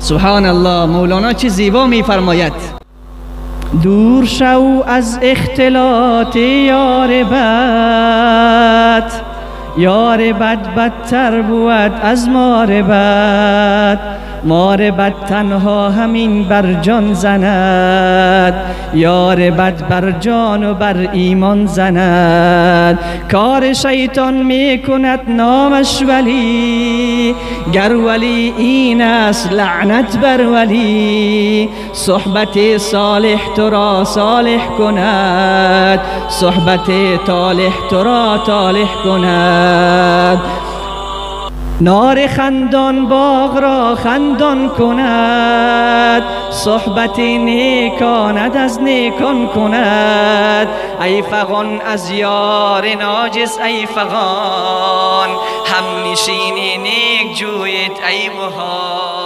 سبحان الله، مولانا چه زیبا میفرماید: دور شو از اختلاط یار بد، یار بد بدتر بود از مار بد. مار بد تنها همین بر جان زند، یار بد بر جان و بر ایمان زند. کار شیطان می کند نامش ولی، گر ولی این است لعنت بر ولی. صحبت صالح تو را صالح کند، صحبت طالح تو را طالح کند. نار خندان باغ را خندان کند، صحبت نیکاند از نیکان کند. ای فغان از یار ناجس ای فغان، هم نشین نیک جویت ای محال.